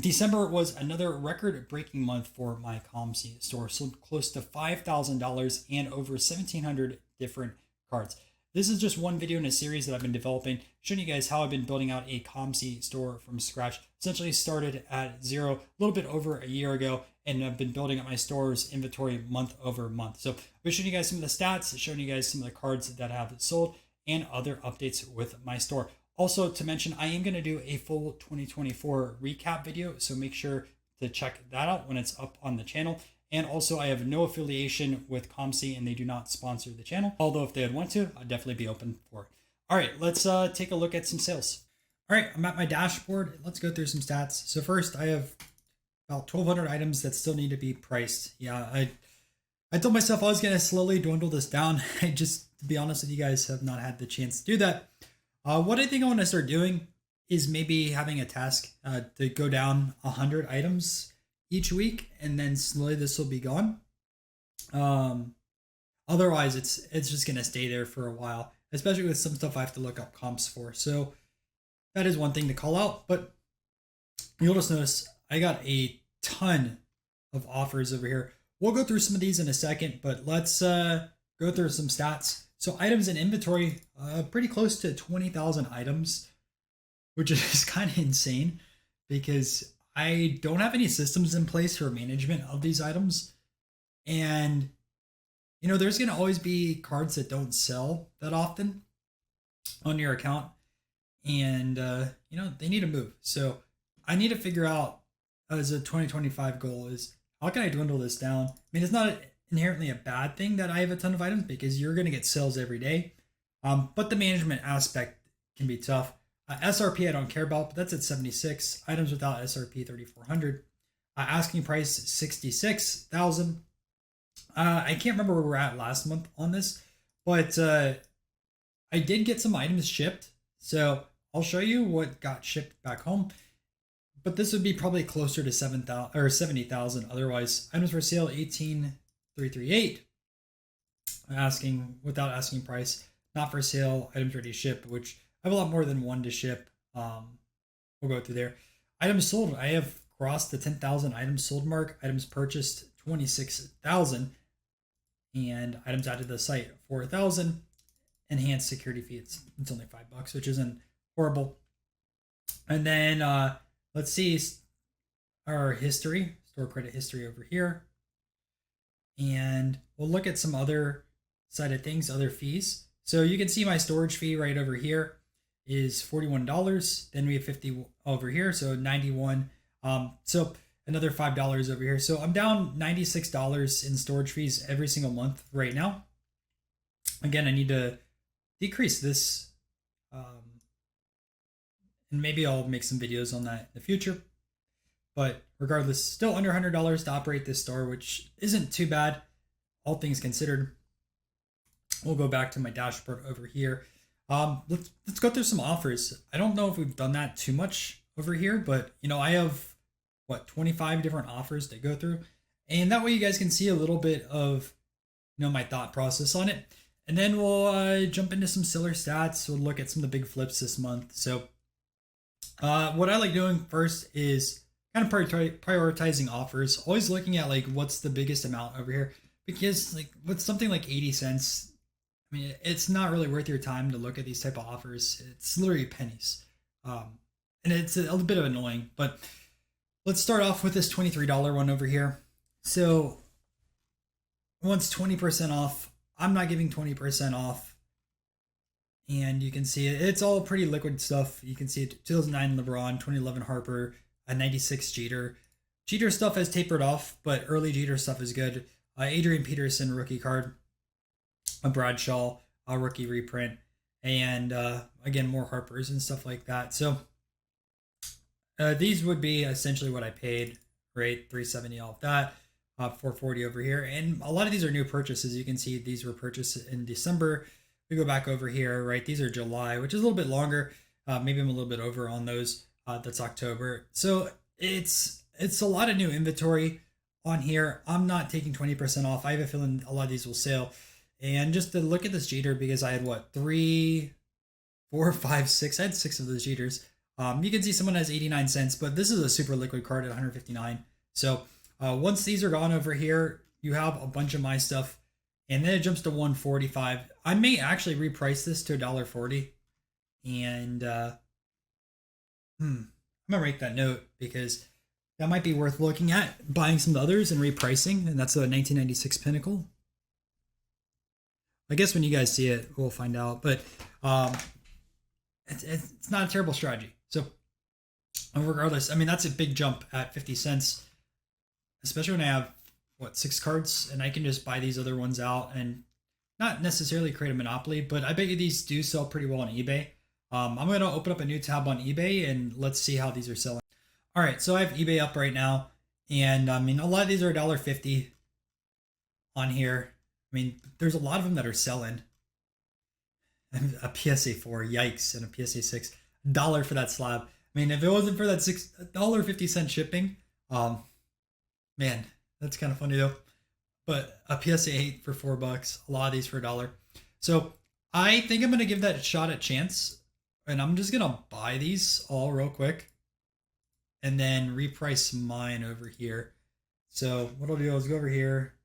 December was another record-breaking month for my COMC store. Sold close to $5,000 and over 1,700 different cards. This is just one video in a series that I've been developing, showing you guys how I've been building out a COMC store from scratch. Essentially started at zero a little bit over a year ago, and I've been building up my store's inventory month over month. So I've been showing you guys some of the stats, showing you guys some of the cards that have sold, and other updates with my store. Also, to mention, I am going to do a full 2024 recap video, so make sure to check that out when it's up on the channel. And also, I have no affiliation with COMC, and they do not sponsor the channel. Although if they would want to, I'd definitely be open for it. All right, let's take a look at some sales. All right, I'm at my dashboard. Let's go through some stats. So first, I have about 1,200 items that still need to be priced. Yeah, I told myself I was going to slowly dwindle this down. I just, to be honest with you guys, have not had the chance to do that. What I think I want to start doing is maybe having a task to go down 100 items each week, and then slowly this will be gone. Otherwise, it's just going to stay there for a while, especially with some stuff I have to look up comps for. So that is one thing to call out, but you'll just notice I got a ton of offers over here. We'll go through some of these in a second, but let's go through some stats. So items in inventory, pretty close to 20,000 items, which is kind of insane because I don't have any systems in place for management of these items. And, you know, there's going to always be cards that don't sell that often on your account. And, you know, they need to move. So I need to figure out, as a 2025 goal, is how can I dwindle this down? I mean, it's not inherently a bad thing that I have a ton of items because you're going to get sales every day. But the management aspect can be tough. SRP I don't care about, but that's at 76. Items without SRP 3,400. Asking price 66,000. I can't remember where we're at last month on this, but I did get some items shipped. So I'll show you what got shipped back home. But this would be probably closer to 7,000 or 70,000. Otherwise, items for sale 18,338. Asking without asking price, not for sale. Items ready to ship, which I have a lot more than one to ship. We'll go through there. Items sold. I have crossed the 10,000 items sold mark. Items purchased 26,000, and items added to the site 4,000. Enhanced security fee. It's only $5, which isn't horrible. And then let's see our history, store credit history over here. And we'll look at some other side of things, other fees. So you can see my storage fee right over here is $41. Then we have 50 over here, so 91. So another $5 over here. So I'm down $96 in storage fees every single month right now. Again, I need to decrease this. And maybe I'll make some videos on that in the future. But regardless, still under $100 to operate this store, which isn't too bad, all things considered. We'll go back to my dashboard over here. Let's go through some offers. I don't know if we've done that too much over here, but you know, I have 25 different offers to go through, and that way you guys can see a little bit of, you know, my thought process on it. And then we'll jump into some seller stats. We'll look at some of the big flips this month. So what I like doing first is kind of prioritizing offers, always looking at like what's the biggest amount over here, because like with something like 80 cents, I mean, it's not really worth your time to look at these type of offers. It's literally pennies. And it's a little bit of annoying, but let's start off with this $23 one over here. So once 20% off, I'm not giving 20% off. And you can see it's all pretty liquid stuff. You can see it, 2009 LeBron, 2011 Harper, a 96 Jeter. Jeter stuff has tapered off, but early Jeter stuff is good. Adrian Peterson rookie card, a Bradshaw, a rookie reprint, and again, more Harpers and stuff like that. So these would be essentially what I paid, right? $370 off that, $440 over here. And a lot of these are new purchases. You can see these were purchased in December. We go back over here, right? These are July, which is a little bit longer. Maybe I'm a little bit over on those. That's October. So it's a lot of new inventory on here. I'm not taking 20% off. I have a feeling a lot of these will sell. And just to look at this Jeter, because I had 3, 4, 5, 6. I had 6 of those Jeters. You can see someone has 89 cents, but this is a super liquid card at 159. So once these are gone over here, you have a bunch of my stuff, and then it jumps to 145. I may actually reprice this to $1.40, and I'm gonna make that note because that might be worth looking at, buying some others and repricing, and that's a 1996 Pinnacle. I guess when you guys see it, we'll find out, but it's not a terrible strategy. So regardless, I mean, that's a big jump at 50 cents, especially when I have, what, 6 cards, and I can just buy these other ones out and not necessarily create a monopoly, but I bet you these do sell pretty well on eBay. I'm going to open up a new tab on eBay, and let's see how these are selling. All right, so I have eBay up right now, and I mean, a lot of these are $1.50 on here. I mean, there's a lot of them that are selling. A PSA 4, yikes, and a PSA 6, $1 for that slab. I mean, if it wasn't for that $6.50 shipping, man, that's kind of funny though. But a PSA 8 for $4, a lot of these for $1. So I think I'm gonna give that shot a chance, and I'm just gonna buy these all real quick, and then reprice mine over here. So what I'll do is go over here,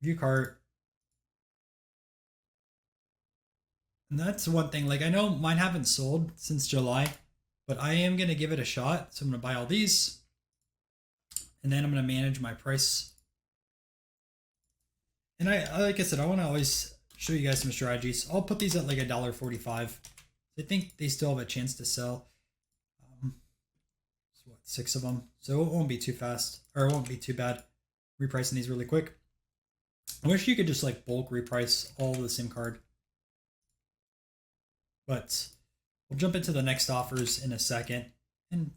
view cart. And that's one thing, like I know mine haven't sold since July, but I am going to give it a shot. So I'm going to buy all these, and then I'm going to manage my price. And like I said, I want to always show you guys some strategies. I'll put these at like $1.45. I think they still have a chance to sell. So what, 6 of them. So it won't be too fast, or it won't be too bad repricing these really quick. I wish you could just like bulk reprice all the same card. But we'll jump into the next offers in a second. And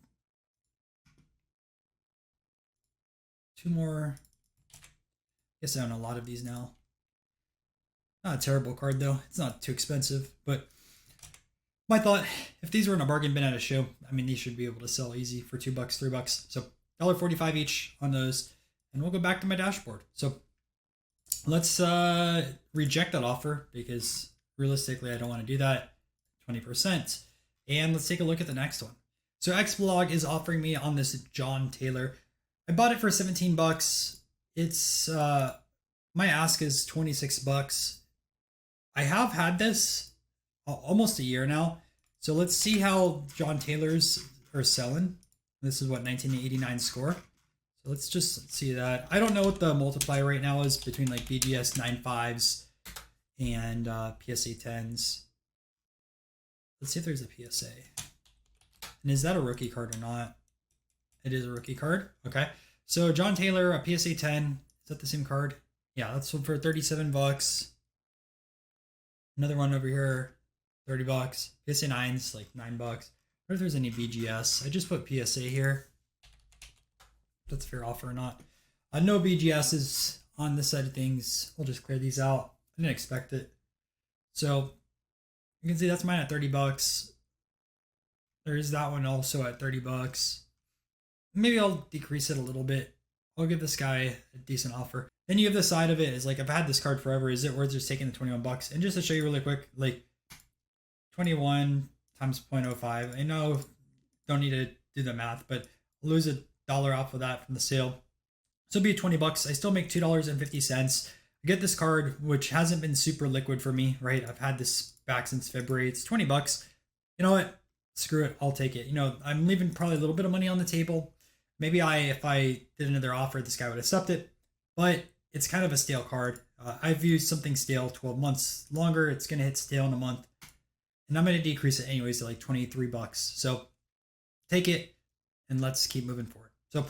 2 more. I guess I own a lot of these now. Not a terrible card though. It's not too expensive. But my thought, if these were in a bargain bin at a show, I mean, these should be able to sell easy for $2, $3. So $1.45 each on those. And we'll go back to my dashboard. So let's reject that offer because realistically, I don't want to do that. 20%. And let's take a look at the next one. So Xblog is offering me on this John Taylor. I bought it for $17. It's my ask is $26. I have had this almost a year now. So let's see how John Taylor's are selling. This is what, 1989 score. So let's just see that. I don't know what the multiplier right now is between like BGS 9.5s and PSA 10s. Let's see if there's a PSA. And is that a rookie card or not? It is a rookie card. Okay. So John Taylor, a PSA 10. Is that the same card? Yeah, that's one for $37. Another one over here, $30. PSA 9's like $9. I wonder if there's any BGS. I just put PSA here. If that's a fair offer or not. No BGS is on this side of things. We'll just clear these out. I didn't expect it. So you can see that's mine at $30. There's that one also at $30. Maybe I'll decrease it a little bit. I'll give this guy a decent offer. Then you have the side of it is like, I've had this card forever. Is it worth just taking the $21? And just to show you really quick, like 21 times 0.05. I know don't need to do the math, but I'll lose $1 off of that from the sale. So it'll be $20. I still make $2.50. I get this card, which hasn't been super liquid for me, right? I've had this back since February. It's $20. You know what? Screw it. I'll take it. You know, I'm leaving probably a little bit of money on the table. Maybe if I did another offer, this guy would accept it, but it's kind of a stale card. I've used something stale 12 months longer. It's going to hit stale in a month, and I'm going to decrease it anyways to like $23. So take it and let's keep moving forward. So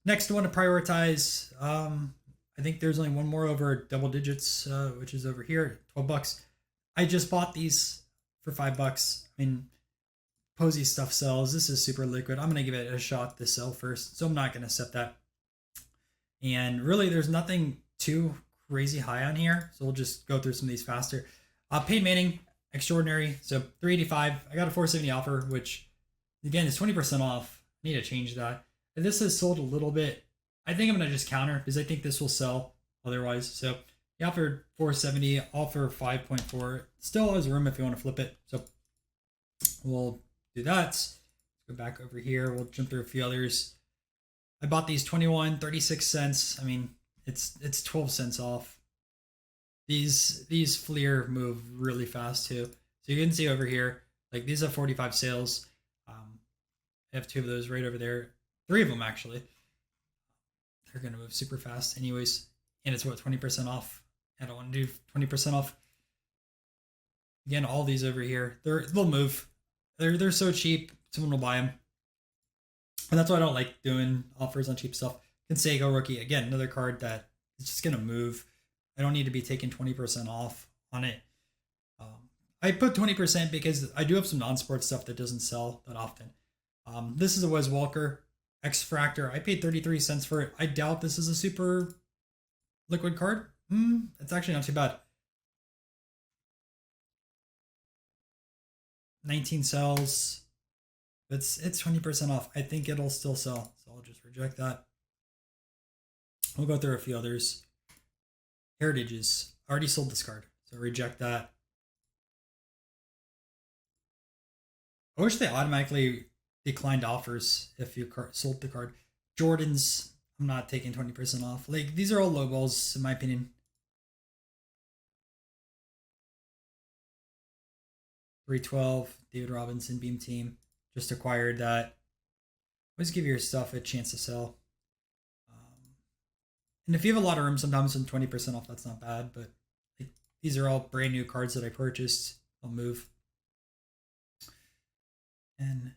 next one to prioritize. I think there's only one more over double digits, which is over here, $12. I just bought these for $5. I mean, Posey stuff sells. This is super liquid. I'm going to give it a shot to sell first. So I'm not going to set that. And really, there's nothing too crazy high on here. So we'll just go through some of these faster. Peyton Manning, extraordinary. So $385. I got a $470 offer, which again is 20% off. I need to change that. And this has sold a little bit. I think I'm going to just counter because I think this will sell otherwise. So he offered $470, offer 5.4. Still has room if you want to flip it. So we'll do that. Go back over here. We'll jump through a few others. I bought these 21, 36 cents. I mean, it's 12 cents off. These Fleer move really fast too. So you can see over here, like these have 45 sales. I have 2 of those right over there. 3 of them actually. They're gonna move super fast anyways. And it's what, 20% off. I don't want to do 20% off. Again, all these over here, they'll move. They're so cheap, someone will buy them. And that's why I don't like doing offers on cheap stuff. Conseco rookie, again, another card that is just gonna move. I don't need to be taking 20% off on it. I put 20% because I do have some non-sports stuff that doesn't sell that often. This is a Wes Walker X Fractor. I paid 33 cents for it. I doubt this is a super liquid card. It's actually not too bad. 19 sells. It's 20% off. I think it'll still sell, so I'll just reject that. We'll go through a few others. Heritages. I already sold this card, so reject that. I wish they automatically declined offers if you sold the card. Jordans, I'm not taking 20% off. Like, these are all low balls, in my opinion. 312, David Robinson, Beam Team. Just acquired that. Always give your stuff a chance to sell. And if you have a lot of room, sometimes when 20% off, that's not bad. But like, these are all brand new cards that I purchased. I'll move. And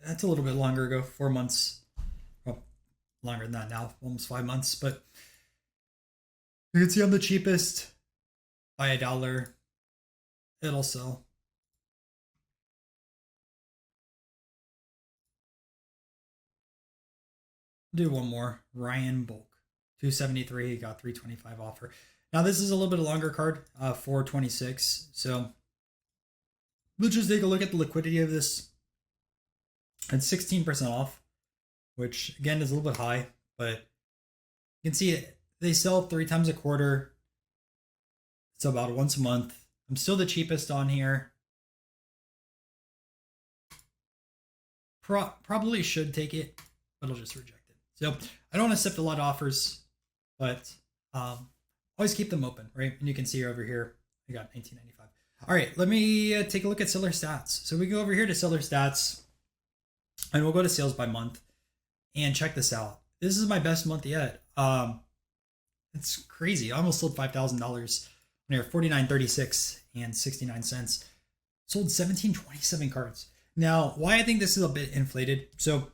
that's a little bit longer ago, 4 months. Well, longer than that now, almost 5 months. But you can see I'm the cheapest. By $1, it'll sell. Do one more. Ryan Bulk, 273. Got 325 offer. Now this is a little bit longer card, 426. So let's just take a look at the liquidity of this. It's 16% off, which again is a little bit high, but you can see it. They sell 3 times a quarter. It's about once a month. I'm still the cheapest on here. Probably should take it, but I'll just reject it. So I don't want to accept a lot of offers, but always keep them open, right? And you can see over here, I got 1995. All right, let me take a look at seller stats. So we go over here to seller stats, and we'll go to sales by month and check this out. This is my best month yet. It's crazy. I almost sold $5,000 near 49.36 and 69 cents. Sold 1727 cards. Now, why I think this is a bit inflated. So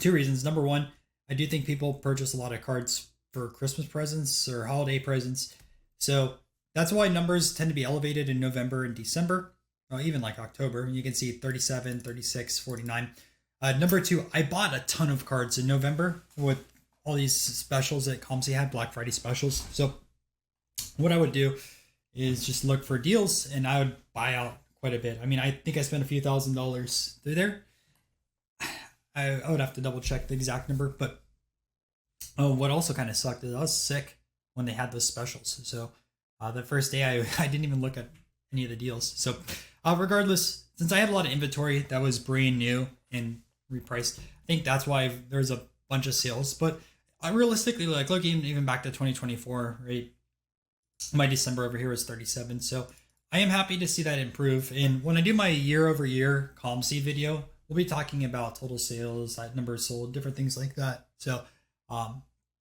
2 reasons. Number one, I do think people purchase a lot of cards for Christmas presents or holiday presents. So that's why numbers tend to be elevated in November and December, or even like October. You can see 37, 36, 49. Number 2, I bought a ton of cards in November with all these specials that COMC had, Black Friday specials. So what I would do is just look for deals, and I would buy out quite a bit. I mean, I think I spent a few $1,000s through there. I would have to double check the exact number, but what also kind of sucked is I was sick when they had those specials. So the first day I didn't even look at any of the deals. So regardless, since I had a lot of inventory that was brand new and repriced, I think that's why there's a bunch of sales. But realistically, like looking even back to 2024, right? My December over here was 37. So I am happy to see that improve. And when I do my year over year COMC video, we'll be talking about total sales, numbers sold, different things like that. So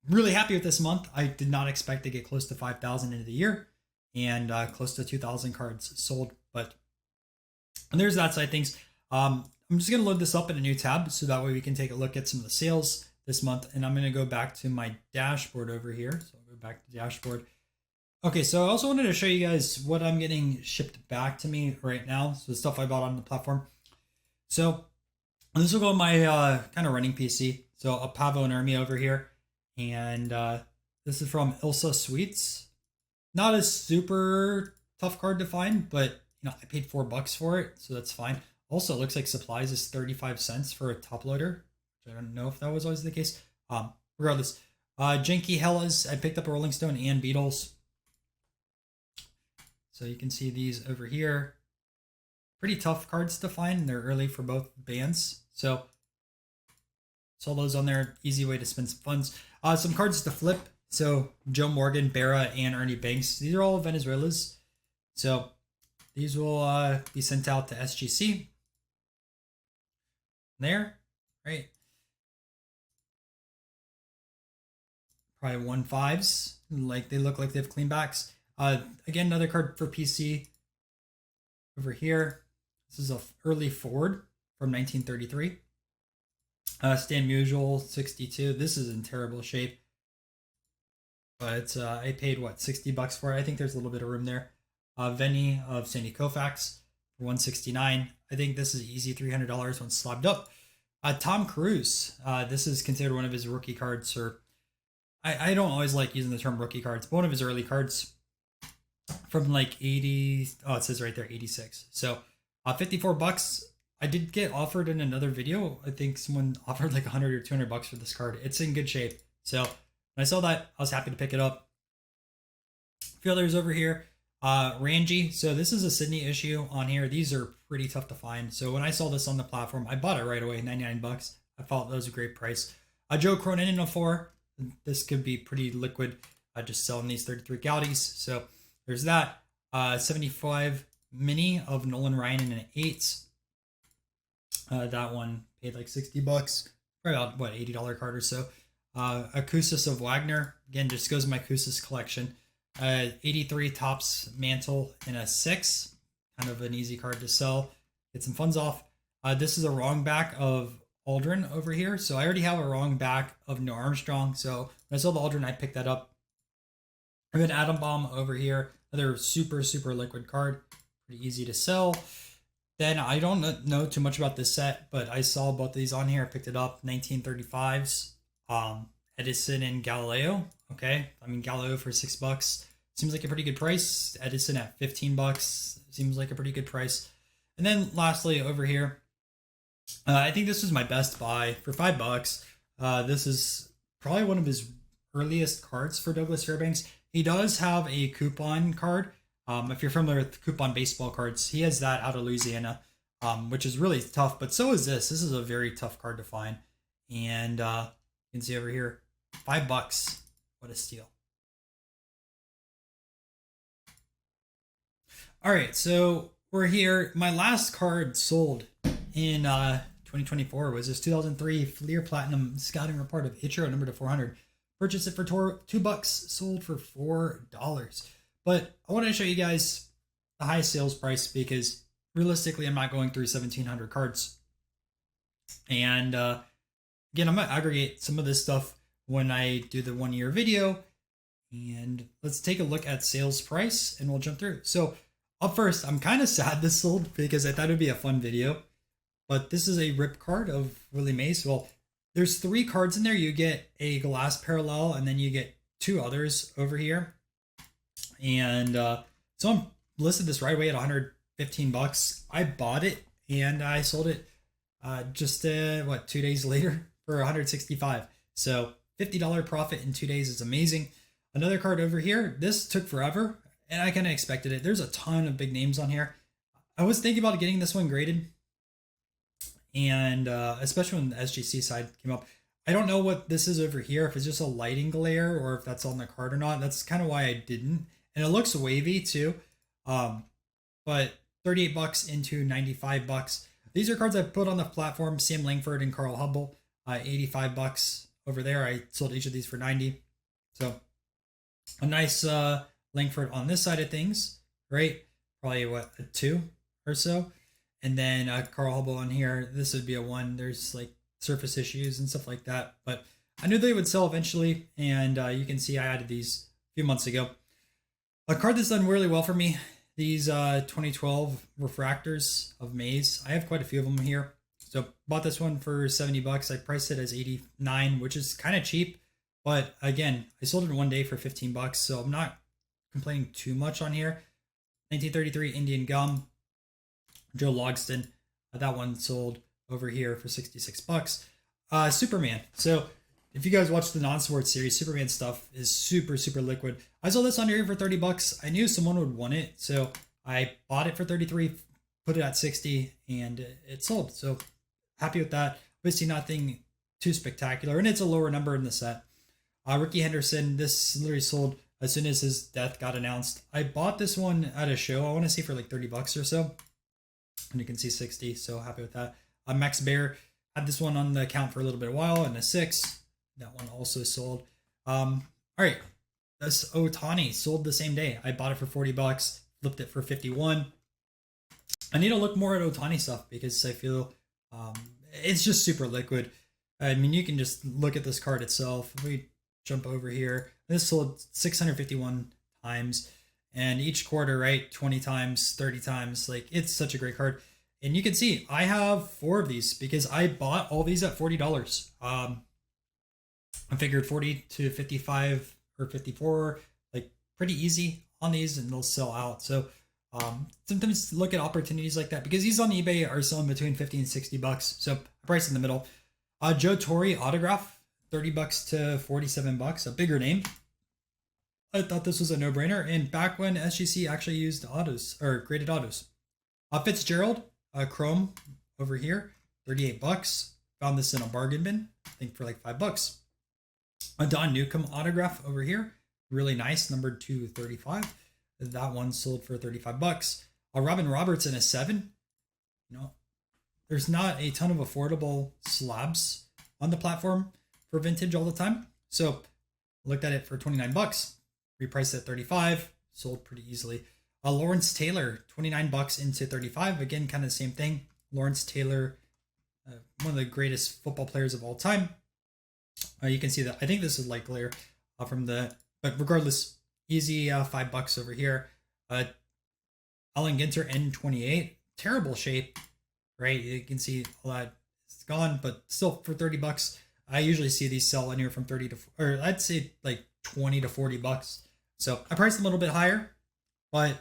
really happy with this month. I did not expect to get close to 5,000 into the year and close to 2,000 cards sold. But and there's that side of things. I'm just going to load this up in a new tab so that way we can take a look at some of the sales this month. And I'm going to go back to my dashboard over here. So I'll go back to dashboard. Okay, so I also wanted to show you guys what I'm getting shipped back to me right now. So the stuff I bought on the platform. So this will go on my kind of running PC. So a Pavo and Army over here. And this is from Ilsa Sweets. Not a super tough card to find, but you know, I paid $4 for it, so that's fine. Also, it looks like supplies is 35 cents for a top loader. Which I don't know if that was always the case. Regardless, Janky Hellas, I picked up a Rolling Stone and Beatles. So you can see these over here. pretty tough cards to find. They're early for both bands. So saw those on there. Easy way to spend some funds. Some cards to flip. So Joe Morgan, Berra, and Ernie Banks. These are all Venezuela's. So these will be sent out to SGC. There, right? Probably 1/5s. Like they look like they have clean backs. Again, another card for PC. Over here, this is a early Ford from 1933. Stan Musial 62. This is in terrible shape, but I paid what, $60 for it. I think there's a little bit of room there. Venny of Sandy Koufax for $169. I think this is easy $300 when slabbed up. Tom Cruise. This is considered one of his rookie cards, or I don't always like using the term rookie cards, but one of his early cards from like 80. Oh, it says right there 86. So $54. I did get offered in another video. I think someone offered like 100 or 200 bucks for this card. It's in good shape. So when I saw that, I was happy to pick it up. A few others over here. Ranji. So this is a Sydney issue on here. These are pretty tough to find. So when I saw this on the platform, I bought it right away, 99 bucks. I thought that was a great price. Joe Cronin in a 4. This could be pretty liquid. Just selling these 33 Gaudis. So there's that. 75 mini of Nolan Ryan in an 8. That one paid like $60. Probably about, what, $80 card or so. Acusis of Wagner. Again, just goes in my Acusis collection. 83 Topps Mantle in a 6. Kind of an easy card to sell. Get some funds off. This is a wrong back of Aldrin over here. So I already have a wrong back of Neil Armstrong. So when I saw the Aldrin, I picked that up. I have an Atom Bomb over here. Another super, super liquid card. Pretty easy to sell. Then I don't know too much about this set, but I saw both of these on here. I picked it up. 1935s. Edison and Galileo. Okay. I mean, Galileo for $6 seems like a pretty good price. Edison at $15 seems like a pretty good price. And then lastly over here, I think this was my best buy for $5. This is probably one of his earliest cards for Douglas Fairbanks. He does have a coupon card. If you're familiar with coupon baseball cards, he has that out of Louisiana, which is really tough. But so is this. This is a very tough card to find. And you can see over here, $5. What a steal. All right, so we're here. My last card sold in 2024 was this 2003 Fleer Platinum Scouting Report of Ichiro number to 400. Purchased it for $2, sold for $4. But I want to show you guys the high sales price because realistically, I'm not going through 1,700 cards. And again, I'm going to aggregate some of this stuff when I do the 1 year video. And let's take a look at sales price and we'll jump through. So up first, I'm kind of sad this sold because I thought it'd be a fun video. But this is a rip card of Willie Mays. Well, there's 3 cards in there. You get a glass parallel and then you get 2 others over here. And so I'm listed this right away at $115. I bought it and I sold it just 2 days later for $165. So $50 profit in 2 days is amazing. Another card over here. This took forever and I kind of expected it. There's a ton of big names on here. I was thinking about getting this one graded, and especially when the SGC side came up. I don't know what this is over here, if it's just a lighting glare or if that's on the card or not. That's kind of why I didn't. And it looks wavy too. But $38 into $95. These are cards I put on the platform. Sam Langford and Carl Hubble, $85 over there. I sold each of these for $90. So a nice Langford on this side of things, right? Probably what, a 2 or so. And then Carl Hubble on here, this would be a 1. There's like surface issues and stuff like that. But I knew they would sell eventually. And you can see I added these a few months ago. A card that's done really well for me, these 2012 refractors of Mays. I have quite a few of them here. So bought this one for $70. I priced it as $89, which is kind of cheap. But again, I sold it in 1 day for $15. So I'm not complaining too much on here. 1933 Indian Gum, Joe Logston. That one sold over here for $66. Superman. So if you guys watch the non-sports series, Superman stuff is super, super liquid. I saw this on here for $30. I knew someone would want it, so I bought it for $33, put it at 60 and it sold. So happy with that. Obviously nothing too spectacular, and it's a lower number in the set. Ricky Henderson, this literally sold as soon as his death got announced. I bought this one at a show, I want to say for like 30 bucks or so. And you can see 60, so happy with that. Max Bear, had this one on the account for a little bit of while, and a 6. That one also sold. All right, this Otani sold the same day. I bought it for 40 bucks, flipped it for 51. I need to look more at Otani stuff because I feel it's just super liquid. I mean, you can just look at this card itself. If we jump over here, this sold 651 times, and each quarter, right, 20 times, 30 times. Like, it's such a great card. And you can see I have 4 of these because I bought all these at $40. I figured 40 to 55 or 54, like pretty easy on these, and they'll sell out. So sometimes look at opportunities like that because these on eBay are selling between 50 and 60 bucks. So price in the middle. Joe Torre autograph, 30 bucks to 47 bucks, a bigger name. I thought this was a no-brainer. And back when SGC actually used autos or graded autos. Fitzgerald, Chrome over here, 38 bucks. Found this in a bargain bin, I think for like 5 bucks. A Don Newcomb autograph over here, really nice, number 235. That one sold for 35 bucks. A Robin Roberts in a 7. You know, there's not a ton of affordable slabs on the platform for vintage all the time. So looked at it for 29 bucks, repriced at 35, sold pretty easily. Lawrence Taylor, 29 bucks into 35. Again, kind of the same thing. Lawrence Taylor, one of the greatest football players of all time. You can see that. I think this is light glare from the, but regardless, easy 5 bucks over here. Allen Ginter N28, terrible shape, right? You can see all that it's gone, but still for 30 bucks. I usually see these sell anywhere from 30 to, or I'd say like 20 to 40 bucks. So I priced them a little bit higher, but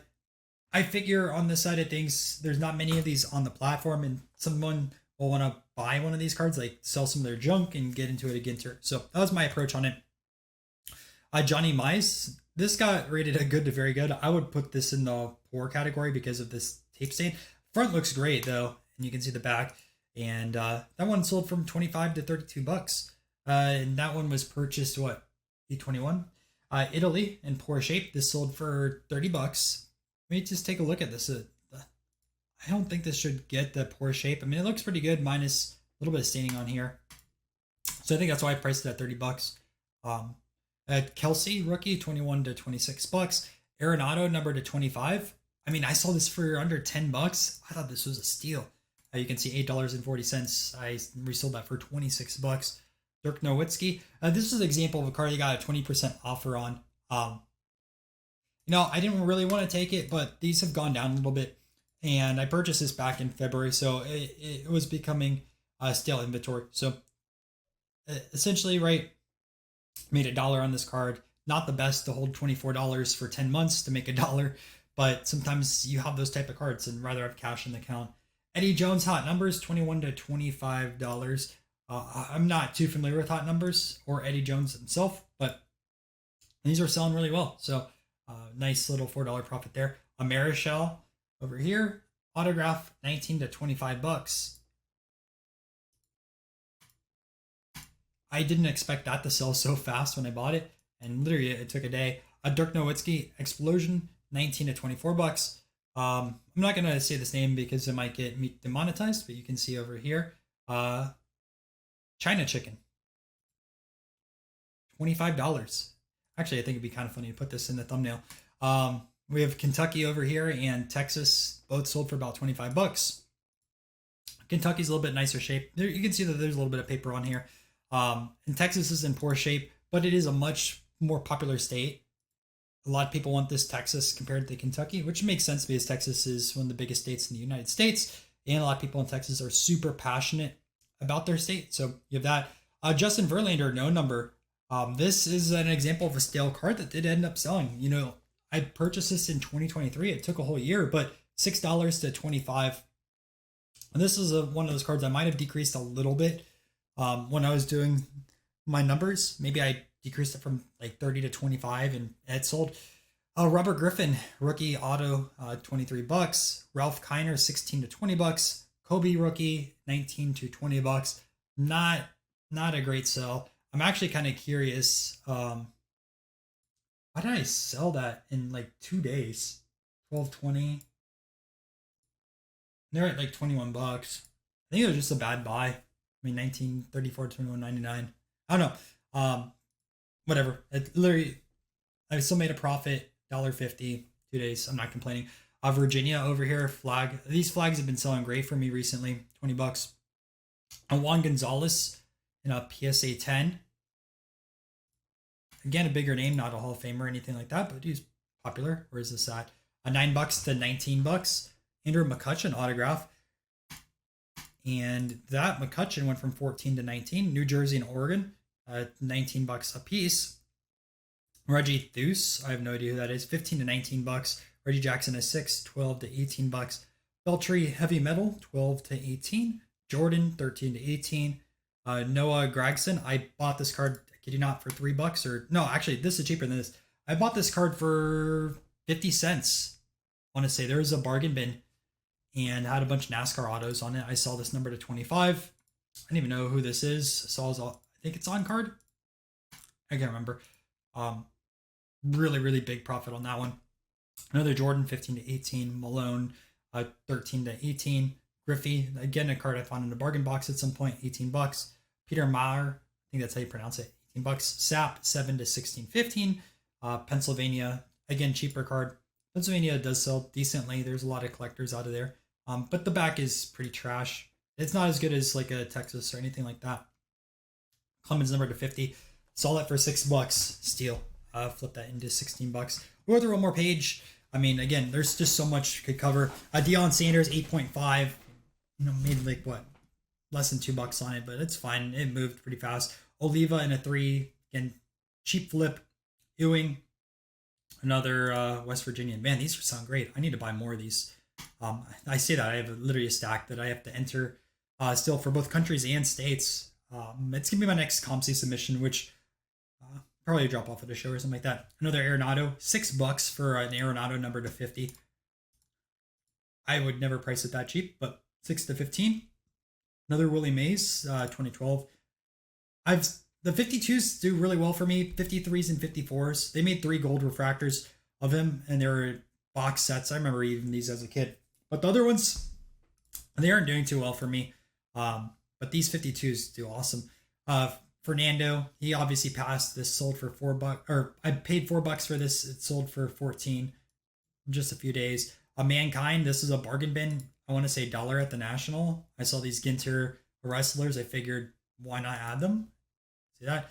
I figure on this side of things, there's not many of these on the platform, and someone will want to buy one of these cards, like sell some of their junk and get into it a Ginter. So that was my approach on it. Johnny Mize, this got rated a good to very good. I would put this in the poor category because of this tape stain. Front looks great though, and you can see the back. And that one sold from 25 to 32 bucks. And that one was purchased, what, E21? Italy in poor shape. This sold for 30 bucks. Let me just take a look at this. I don't think this should get the poor shape. I mean, it looks pretty good, minus a little bit of staining on here. So I think that's why I priced it at 30 bucks. Kelsey, rookie, 21 to 26 bucks. Arenado, number to 25. I mean, I saw this for under 10 bucks. I thought this was a steal. You can see $8.40. I resold that for 26 bucks. Dirk Nowitzki. This is an example of a car you got a 20% offer on. You know, I didn't really want to take it, but these have gone down a little bit. And I purchased this back in February, so it was becoming stale inventory. So essentially, right, made $1 on this card. Not the best to hold $24 for 10 months to make $1, but sometimes you have those type of cards and rather have cash in the account. Eddie Jones hot numbers, $21 to $25. I'm not too familiar with hot numbers or Eddie Jones himself, but these are selling really well. So nice little $4 profit there. A Marichal over here, autograph, 19 to 25 bucks. I didn't expect that to sell so fast when I bought it, and literally it took a day. A Dirk Nowitzki explosion, 19 to 24 bucks. I'm not gonna say this name because it might get me demonetized, but you can see over here, China Chicken, $25. Actually, I think it'd be kind of funny to put this in the thumbnail. We have Kentucky over here and Texas, both sold for about 25 bucks. Kentucky's a little bit nicer shape. There, you can see that there's a little bit of paper on here. And Texas is in poor shape, but it is a much more popular state. A lot of people want this Texas compared to Kentucky, which makes sense because Texas is one of the biggest states in the United States. And a lot of people in Texas are super passionate about their state. So you have that. Justin Verlander, no number. This is an example of a stale card that did end up selling. You know, I purchased this in 2023. It took a whole year, but $6 to 25. And this is one of those cards I might have decreased a little bit when I was doing my numbers. Maybe I decreased it from like 30 to 25 and it sold. Robert Griffin, rookie auto, $23. Ralph Kiner, 16 to $20. Kobe rookie, 19 to $20. Not not a great sell. I'm actually kind of curious. Why did I sell that in like 2 days? 12.20. They're at like $21. I think it was just a bad buy. I mean, 1934, 21.99. I don't know. Whatever. It literally, I still made a profit. $1.50, 2 days. I'm not complaining. Virginia over here, flag. These flags have been selling great for me recently. $20. Juan Gonzalez in a PSA 10. Again, a bigger name, not a Hall of Famer or anything like that, but he's popular. Where is this at? $9 to $19. Andrew McCutcheon autograph. And that McCutcheon went from 14 to 19. New Jersey and Oregon, $19 a piece. Reggie Theus, I have no idea who that is. 15 to $19. Reggie Jackson is 6, 12 to $18. Beltry Heavy Metal, 12 to 18. Jordan, 13 to 18. Noah Gregson, I bought this card, I kid you not, for $3 or no, actually this is cheaper than this. I bought this card for 50 cents. I want to say there was a bargain bin and had a bunch of NASCAR autos on it. I saw this number to 25. I don't even know who this is. I saw his, I think it's on card. I can't remember. Really, really big profit on that one. Another Jordan, 15 to 18. Malone, 13 to 18. Griffey, again, a card I found in a bargain box at some point, $18. Peter Maher, I think that's how you pronounce it, $18. Sap, 7 to 16.15. Pennsylvania, again, cheaper card. Pennsylvania does sell decently. There's a lot of collectors out of there. But the back is pretty trash. It's not as good as like a Texas or anything like that. Clemens number to 50. Saw that for $6. Steal. Flip that into $16. We'll go through one more page. I mean, again, there's just so much could cover. Deion Sanders, 8.5. Made like what? Less than $2 on it, but it's fine. It moved pretty fast. Oliva in a 3. Again, cheap flip. Ewing, another West Virginian. Man, these sound great. I need to buy more of these. I say that. I have literally a stack that I have to enter still for both countries and states. It's going to be my next COMC submission, which probably drop off at a show or something like that. Another Arenado, $6 for an Arenado number to 50. I would never price it that cheap, but 6 to 15. Another Willie Mays, 2012. The 52s do really well for me. 53s and 54s. They made 3 gold refractors of him, and they were box sets. I remember even these as a kid. But the other ones, they aren't doing too well for me. But these 52s do awesome. Fernando, he obviously passed. This sold for $4, or I paid $4 for this. It sold for 14 in just a few days. Mankind, this is a bargain bin. I want to say $1 at the National. I saw these Ginter wrestlers. I figured, why not add them? See that?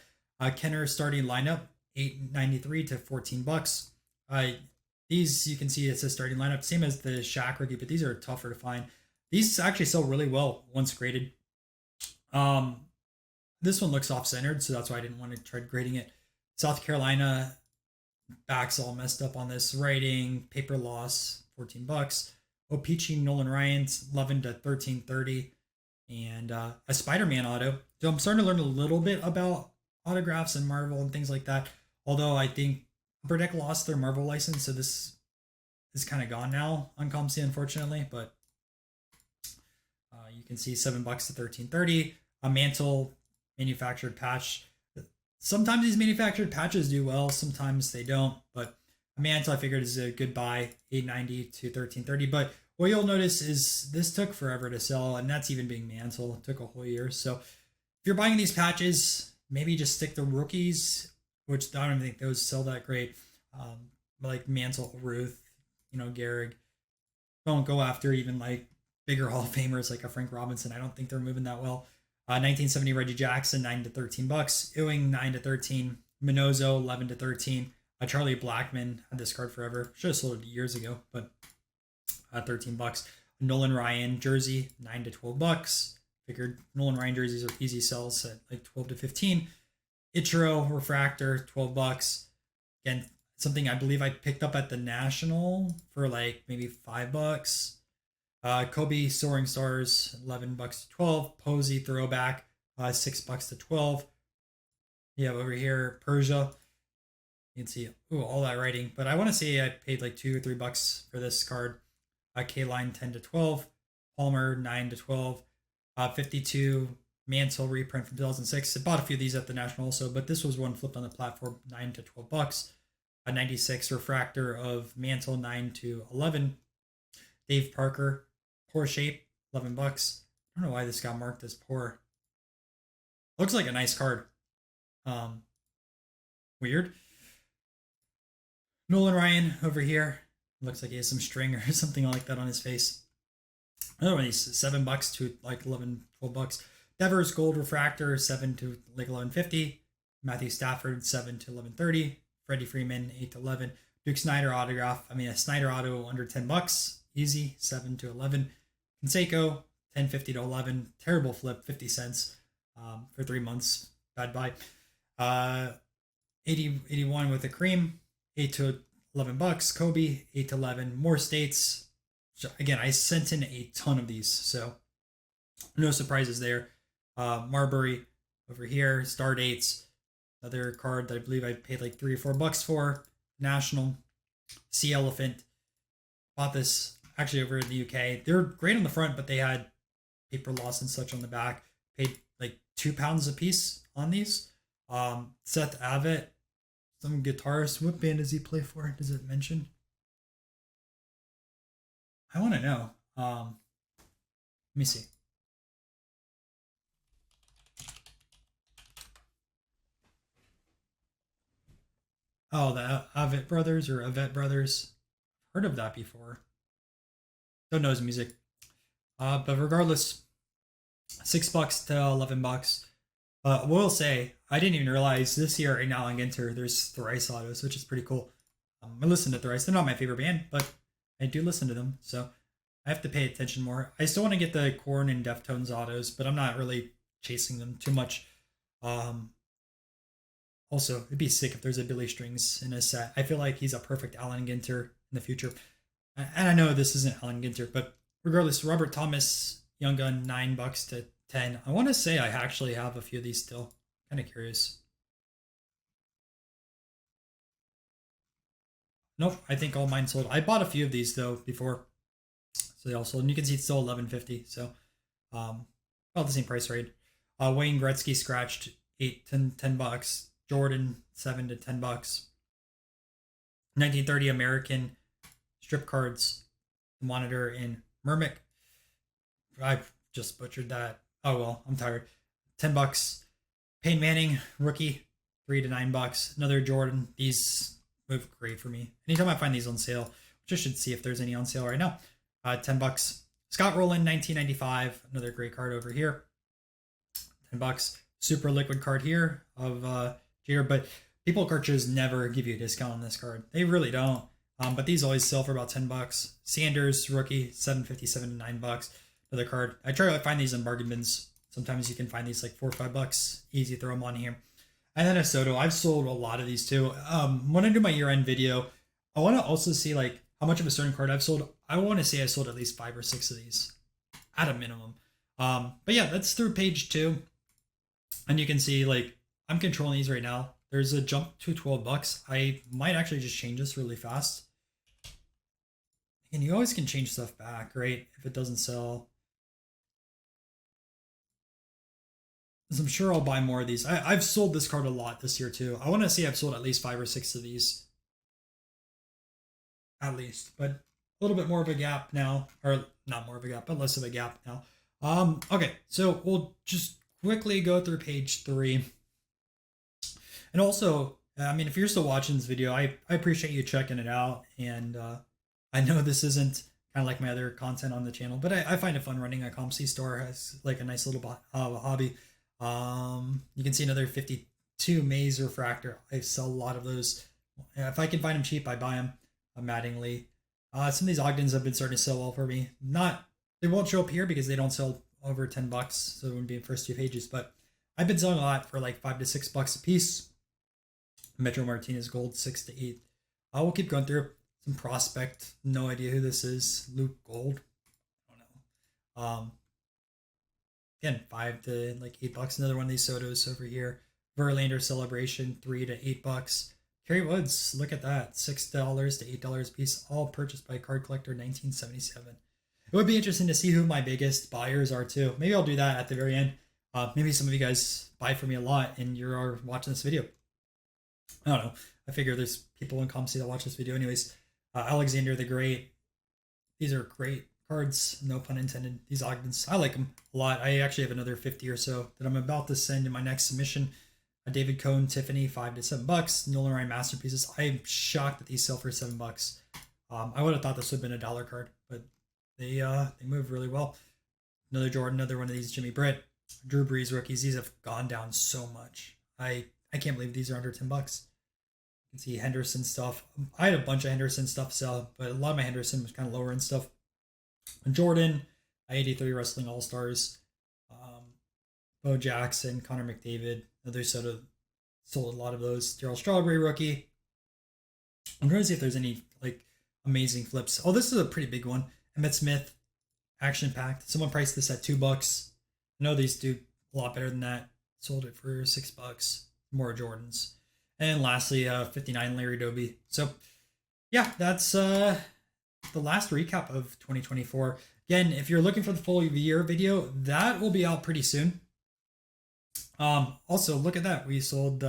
Kenner starting lineup, $8.93 to $14. These you can see it says starting lineup, same as the Shaq rookie, but these are tougher to find. These actually sell really well once graded. This one looks off-centered, so that's why I didn't want to try grading it. South Carolina, back's all messed up on this. Writing, paper loss, $14. Opeachy, Nolan Ryan's, 11 to 13.30. And a Spider-Man auto. So I'm starting to learn a little bit about autographs and Marvel and things like that. Although I think Upper Deck lost their Marvel license, so this is kind of gone now on COMC, unfortunately. But you can see $7 to 13.30. A Mantle manufactured patch. Sometimes these manufactured patches do well, sometimes they don't. But a Mantle I figured is a good buy, $8.90 to 13.30. But what you'll notice is this took forever to sell, and that's even being Mantle. It took a whole year. So if you're buying these patches, maybe just stick to rookies, which I don't even think those sell that great. Like Mantle, Ruth, Gehrig. Don't go after even like bigger Hall of Famers like a Frank Robinson. I don't think they're moving that well. 1970 Reggie Jackson, $9 to 13. Ewing, 9 to 13. Minozo, 11 to 13. Charlie Blackmon had this card forever. Should have sold it years ago, but $13. Nolan Ryan jersey, $9 to 12. Figured Nolan Ryan jerseys are easy sells at like 12 to 15. Ichiro refractor, $12. Again, something I believe I picked up at the National for like maybe $5. Kobe Soaring Stars, $11 to 12. Posey throwback, $6 to 12. You have over here Persia. You can see all that writing, but I want to say I paid like $2 or $3 for this card. K-Line 10 to 12, Palmer 9 to 12, 52 Mantle reprint from 2006. I bought a few of these at the National also, but this was one flipped on the platform, 9 to $12. A 96 refractor of Mantle 9 to 11. Dave Parker, poor shape, $11. I don't know why this got marked as poor. Looks like a nice card. Weird. Nolan Ryan over here. Looks like he has some string or something like that on his face. Another one, he's $7 to like 11, $12. Devers Gold Refractor, 7 to like 11.50. Matthew Stafford, 7 to 11.30. Freddie Freeman, 8 to 11. Duke Snyder autograph. I mean, a Snyder auto under $10. Easy, 7 to 11. Canseco, 10.50 to 11. Terrible flip, 50 cents for 3 months. Bad buy. 81 with a cream, 8 to $11. Kobe, 8 to 11. More states. So again, I sent in a ton of these, so no surprises there. Marbury over here, star dates. Another card that I believe I paid like $3 or $4 for. National. Sea Elephant. Bought this actually over in the UK. They're great on the front, but they had paper loss and such on the back. Paid like £2 a piece on these. Seth Avett. Some guitarist. What band does he play for? Does it mention? I want to know. Let me see. Oh, the Avett Brothers or Avett Brothers. Heard of that before. Don't know his music. But regardless, $6 to $11. We'll say I didn't even realize this year in Alan Ginter there's Thrice autos, which is pretty cool. I listen to Thrice. They're not my favorite band, but I do listen to them, so I have to pay attention more. I still want to get the Korn and Deftones autos, but I'm not really chasing them too much. Also, it'd be sick if there's a Billy Strings in a set. I feel like he's a perfect Alan Ginter in the future. And I know this isn't Alan Ginter, but regardless, Robert Thomas, Young Gun, $9 to 10. I want to say I actually have a few of these still. Kind of curious. Nope, I think all mine sold. I bought a few of these though before, so they all sold. And you can see it's still $11.50. So, about the same price range. Wayne Gretzky scratched 8 to $10. Jordan 7 to $10. 1930 American strip cards, Monitor in Mermick. I just butchered that. Oh well, I'm tired. $10. Payne Manning rookie, $3 to $9. Another Jordan. These move great for me. Anytime I find these on sale, which I should see if there's any on sale right now. $10. Scott Rowland, 1995. Another great card over here. $10. Super liquid card here of Jeter, but people cartridges never give you a discount on this card. They really don't. But these always sell for about $10. Sanders rookie, $7.57 to $9. Another card. I try to find these in bargain bins. Sometimes you can find these like $4 or $5. Easy to throw them on here. And then a Soto. I've sold a lot of these too. When I do my year-end video, I want to also see like how much of a certain card I've sold. I want to say I sold at least 5 or 6 of these at a minimum. But yeah, that's through page 2. And you can see like I'm controlling these right now. There's a jump to $12. I might actually just change this really fast. And you always can change stuff back, right? If it doesn't sell. Because I'm sure I'll buy more of these. I've sold this card a lot this year too. I want to see I've sold at least 5 or 6 of these. At least. But a little bit more of a gap now. Or not more of a gap, but less of a gap now. Okay, so we'll just quickly go through page 3. And also, I mean, if you're still watching this video, I appreciate you checking it out. And I know this isn't kind of like my other content on the channel, but I find it fun running a COMC store as like a nice little hobby. You can see another 52 Maze Refractor. I sell a lot of those. If I can find them cheap, I buy them. Mattingly. Some of these Ogdens have been starting to sell well for me. They won't show up here because they don't sell over $10, so it wouldn't be in the first 2 pages. But I've been selling a lot for like $5 to $6 a piece. Metro Martinez Gold, 6 to 8. I will keep going through some prospect. No idea who this is. Luke Gold. I don't know. Again, 5 to like $8. Another one of these Sotos over here. Verlander Celebration, $3 to $8. Kerry Woods, look at that. $6 to $8 a piece, all purchased by Card Collector 1977. It would be interesting to see who my biggest buyers are too. Maybe I'll do that at the very end. Maybe some of you guys buy from me a lot and you're watching this video. I don't know. I figure there's people in COMC that watch this video anyways. Alexander the Great. These are great cards, no pun intended. These Ogdens, I like them a lot. I actually have another 50 or so that I'm about to send in my next submission. David Cohn, Tiffany, $5 to $7. Nolan Ryan Masterpieces. I'm shocked that these sell for $7. I would have thought this would have been a dollar card, but they move really well. Another Jordan, another one of these Jimmy Britt, Drew Brees rookies. These have gone down so much. I can't believe these are under $10. You can see Henderson stuff. I had a bunch of Henderson stuff sell, but a lot of my Henderson was kind of lower end stuff. Jordan, 83 Wrestling All Stars, Bo Jackson, Connor McDavid. Another sort of sold a lot of those. Darryl Strawberry rookie. I'm trying to see if there's any like amazing flips. Oh, this is a pretty big one. Emmitt Smith, action packed. Someone priced this at $2. I know these do a lot better than that. Sold it for $6. More Jordans. And lastly, 59 Larry Doby. So yeah, that's the last recap of 2024. Again, if you're looking for the full year video, that will be out pretty soon. Also, look at that. We sold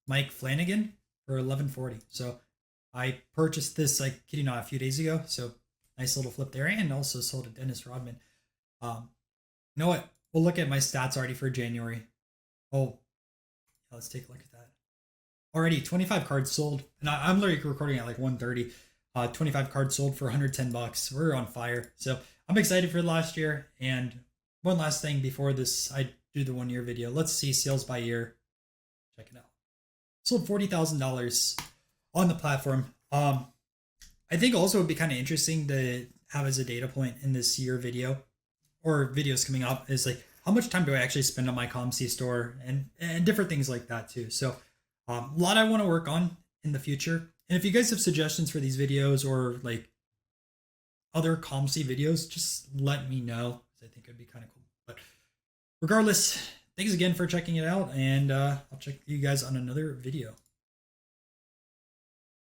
Mike Flanagan for $11.40. So I purchased this, I kid you not, a few days ago. So nice little flip there. And also sold a Dennis Rodman. You know what? We'll look at my stats already for January. Oh, let's take a look at that. Already 25 cards sold. And I'm literally recording at like 1:30. 25 cards sold for $110. We're on fire. So I'm excited for last year. And one last thing before this, I do the 1 year video. Let's see sales by year. Check it out. Sold $40,000 on the platform. I think also it would be kind of interesting to have as a data point in this year video or videos coming up is like how much time do I actually spend on my COMC store and different things like that too. So a lot I want to work on in the future. And if you guys have suggestions for these videos or like other COMC videos, just let me know. I think it'd be kind of cool. But regardless, thanks again for checking it out, and I'll check you guys on another video.